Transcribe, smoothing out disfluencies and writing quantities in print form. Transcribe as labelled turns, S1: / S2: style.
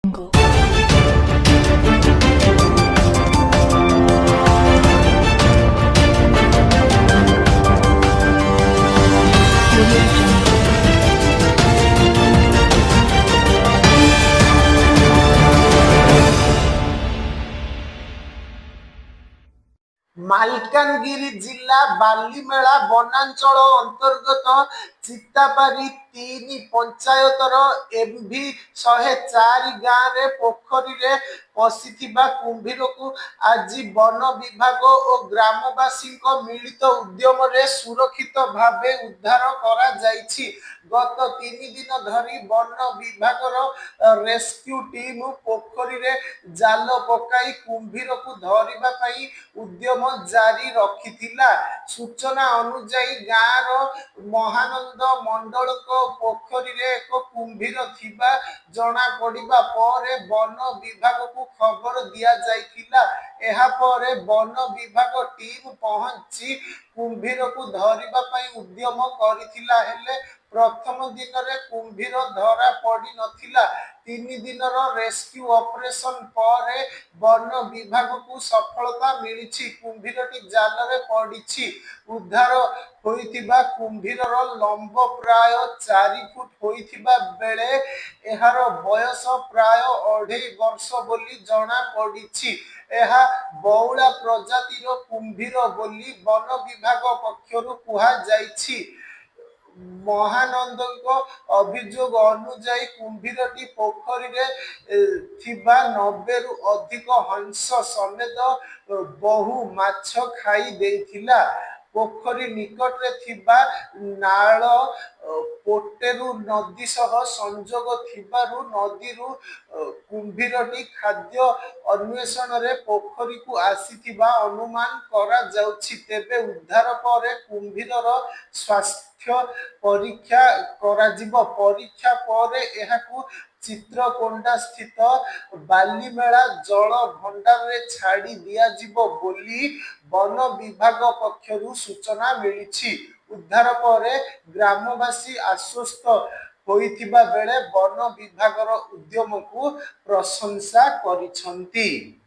S1: Jungle. Audio Jungle.
S2: Malkangiri ଜିଲ୍ଲା ବାଲିମେଳା ବନାଞ୍ଚଳ ଅନ୍ତର୍ଗତ ଚିତାପାରୀ 3 ପଞ୍ଚାୟତର MV 104 ଗାଁରେ ପୋଖରୀରେ ପଶିଥିବା କୁମ୍ଭୀରକୁ ଆଜି ବନ ବିଭାଗ ଓ ଗ୍ରାମବାସୀଙ୍କ ମିଳିତ ଉଦ୍ୟମରେ ସୁରକ୍ଷିତ ଭାବେ ଉଦ୍ଧାର କରାଯାଇଛି। ଗତ 3 ଦିନ ଧରି ବନ ବିଭାଗର ରେସ୍କ୍ୟୁ ଟିମ୍ ପୋଖରୀରେ ଜାଲ ପକାଇ କୁମ୍ଭୀରକୁ ଧରିବା ପାଇଁ ଉଦ୍ୟମ ଜାରି ରଖିଥିଲା। ସୂଚନା ଅନୁଯାୟୀ ଗାଁର ମହାନନ୍ଦ ମଣ୍ଡଳଙ୍କ ପୋଖରୀରେ ଏକ କୁମ୍ଭୀର ଥିବା ଜଣା ପଡ଼ିବା ପରେ ବନ ବିଭାଗକୁ ଖବର ଦିଆଯାଇଥିଲା। ଏହାପରେ ବନ ବିଭାଗ ଟିମ୍ ପହଞ୍ଚି କୁମ୍ଭୀରକୁ ଧରିବା ପାଇଁ ଉଦ୍ୟମ କରିଥିଲା, ହେଲେ ପ୍ରଥମ ଦିନରେ କୁମ୍ଭୀର ଧରା ପଡ଼ିନଥିଲା। 3 ଦିନର ରେସ୍କ୍ୟୁ ଅପରେସନ ପରେ ବନ ବିଭାଗକୁ ସଫଳତା ମିଳିଛି। କୁମ୍ଭୀରଟି ଜାଲରେ ପଡ଼ିଛି। ଉଦ୍ଧାର ହୋଇଥିବା କୁମ୍ଭୀରର ଲମ୍ବ ପ୍ରାୟ 4 ଫୁଟ ହୋଇଥିବା ବେଳେ ଏହାର ବୟସ ପ୍ରାୟ 2.5 ବର୍ଷ ବୋଲି ଜଣାପଡ଼ିଛି। ଏହା ବଉଳା ପ୍ରଜାତିର କୁମ୍ଭୀର ବୋଲି ବନ ବିଭାଗ ପକ୍ଷରୁ କୁହାଯାଇଛି। ମହାନନ୍ଦଙ୍କ ଅଭିଯୋଗ ଅନୁଯାୟୀ କୁମ୍ଭୀରଟି ପୋଖରୀରେ ଥିବା 90ରୁ ଅଧିକ ହଂସ ସମେତ ବହୁ ମାଛ ଖାଇ ଦେଇଥିଲା। ପୋଖରୀ ନିକଟରେ ଥିବା ନାଳ ପୋଟେରୁ ନଦୀ ସହ ସଂଯୋଗ ଥିବାରୁ ନଦୀରୁ କୁମ୍ଭୀରଟି ଖାଦ୍ୟ ଅନ୍ୱେଷଣରେ ପୋଖରୀକୁ ଆସିଥିବା ଅନୁମାନ କରାଯାଉଛି। ତେବେ ଉଦ୍ଧାର ପରେ କୁମ୍ଭୀରର ସ୍ୱାସ୍ଥ୍ୟ ପରୀକ୍ଷା କରାଯିବ। ପରୀକ୍ଷା ପରେ ଏହାକୁ ଚିତ୍ରକୋଣ୍ଡା ସ୍ଥିତ ବାଲିମେଳା ଜଳ ଭଣ୍ଡାରରେ ଛାଡ଼ି ଦିଆଯିବ ବୋଲି ବନ ବିଭାଗ ପକ୍ଷରୁ ସୂଚନା ମିଳିଛି। ଉଦ୍ଧାର ପରେ ଗ୍ରାମବାସୀ ଆଶ୍ୱସ୍ତ ହୋଇଥିବା ବେଳେ ବନ ବିଭାଗର ଉଦ୍ୟମକୁ ପ୍ରଶଂସା କରିଛନ୍ତି।